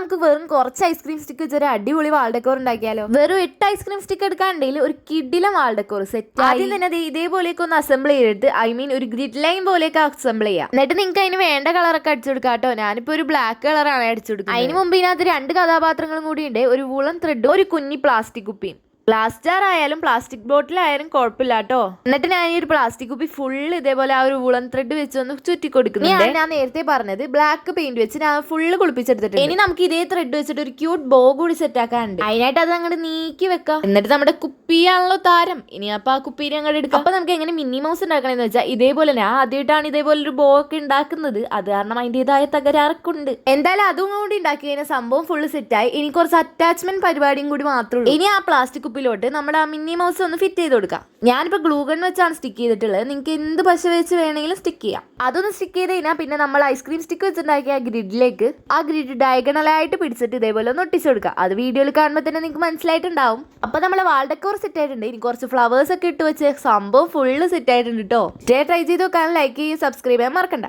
നമുക്ക് വെറും കുറച്ച് ഐസ്ക്രീം സ്റ്റിക്ക് വെച്ചൊരു അടിപൊളി വാൾ ഡെക്കോർ ഉണ്ടാക്കിയാലോ. വെറും 8 ഐസ്ക്രീം സ്റ്റിക്ക് എടുക്കാണ്ടെങ്കിൽ ഒരു കിഡിലും വാൾ ഡെക്കോർ സെറ്റ്. ആദ്യം തന്നെ അത് ഇതേപോലെയൊക്കെ ഒന്ന് അസംബിൾ ചെയ്തിട്ട് ഒരു ഗ്രിഡ് ലൈൻ പോലെയൊക്കെ അസംബിൾ ചെയ്യാം. എന്നിട്ട് നിങ്ങൾക്ക് അതിന് വേണ്ട കളറൊക്കെ അടിച്ചു കൊടുക്കാം കേട്ടോ. ഞാനിപ്പോ ഒരു ബ്ലാക്ക് കളറാണ് അടിച്ചു കൊടുക്കുന്നത്. അതിന് മുമ്പ് ഇതിനകത്ത് 2 കഥാപാത്രങ്ങളും കൂടി ഉണ്ട്. ഒരു വൂളൻ ത്രെഡും ഒരു കുഞ്ഞി പ്ലാസ്റ്റിക് കുപ്പിയും. ഗ്ലാസ് ജാർ ആയാലും പ്ലാസ്റ്റിക് ബോട്ടിലായാലും കുഴപ്പമില്ല കേട്ടോ. എന്നിട്ട് ഞാൻ ഈ ഒരു പ്ലാസ്റ്റിക് കുപ്പി ഫുള്ള് ഇതേപോലെ ആ ഒരു വൂളൻ ത്രെഡ് വെച്ച് ഒന്ന് ചുറ്റി കൊടുക്കുന്നുണ്ട്. ഞാൻ നേരത്തെ പറഞ്ഞത് ബ്ലാക്ക് പെയിന്റ് വെച്ച് ഞാൻ ഫുള്ള് കുളിപ്പിച്ചെടുത്തിട്ടുണ്ട്. ഇനി നമുക്ക് ഇതേ ത്രെഡ് വെച്ചിട്ട് ഒരു ക്യൂട്ട് ബോ കൂടി സെറ്റ് ആക്കാനുണ്ട്. അതിനായിട്ട് അത് അങ്ങോട്ട് നീക്കി വെക്കാം. എന്നിട്ട് നമ്മുടെ കുപ്പിയാണല്ലോ താരം. ഇനി അപ്പൊ ആ കുപ്പീനെ അങ്ങോട്ട് എടുക്കാം. അപ്പൊ നമുക്ക് എങ്ങനെ മിനി മൗസ് ഉണ്ടാക്കണമെന്ന് വെച്ചാൽ ഇതേപോലെ ഞാൻ ആദ്യമായിട്ടാണ് ഇതേപോലെ ഒരു ബോ ഒക്കെ ഉണ്ടാക്കുന്നത്. അത് കാരണം അതിൻ്റെതായ തകരാറൊക്കെ ഉണ്ട്. എന്തായാലും അതും കൂടി ഉണ്ടാക്കി കഴിഞ്ഞാൽ സംഭവം ഫുള്ള് സെറ്റായി. ഇനി കുറച്ച് അറ്റാച്ച്മെന്റ് പരിപാടിയും കൂടി മാത്രമേ ഉള്ളൂ. ഇനി ആ പ്ലാസ്റ്റിക് കുപ്പിലോട്ട് നമ്മുടെ ആ മിനി മൗസ് ഒന്ന് ഫിറ്റ് ചെയ്ത് കൊടുക്കാം. ഞാനിപ്പോൾ ഗ്ലൂ ഗൺ വെച്ചാണ് സ്റ്റിക്ക് ചെയ്തിട്ടുള്ളത്. നിങ്ങൾക്ക് എന്ത് പശ വെച്ച് വേണമെങ്കിലും സ്റ്റിക്ക് ചെയ്യാം. അതൊന്ന് സ്റ്റിക്ക് ചെയ്ത് കഴിഞ്ഞാൽ പിന്നെ നമ്മൾ ഐസ്ക്രീം സ്റ്റിക്ക് വെച്ചിട്ടുണ്ടാക്കിയ ഗ്രിഡിലേക്ക് ആ ഗ്രിഡ് ഡയഗണലായിട്ട് പിടിച്ചിട്ട് ഇതേപോലെ ഒന്ന് ഒട്ടിച്ചു കൊടുക്കുക. അത് വീഡിയോയിൽ കാണുമ്പോൾ തന്നെ നിങ്ങൾക്ക് മനസ്സിലായിട്ടുണ്ടാവും. അപ്പോൾ നമ്മളെ വാൾ ഡെക്കോർ സെറ്റ് ആയിട്ടുണ്ട്. ഇനി കുറച്ച് ഫ്ലവേഴ്സ് ഒക്കെ ഇട്ട് വെച്ച് സംഭവം ഫുള്ള് സെറ്റ് ആയിട്ടുണ്ട് കേട്ടോ. ട്രൈ ചെയ്ത് നോക്കാൻ ലൈക്ക് ചെയ്യുക, സബ്സ്ക്രൈബ് ചെയ്യാൻ മറക്കണ്ട.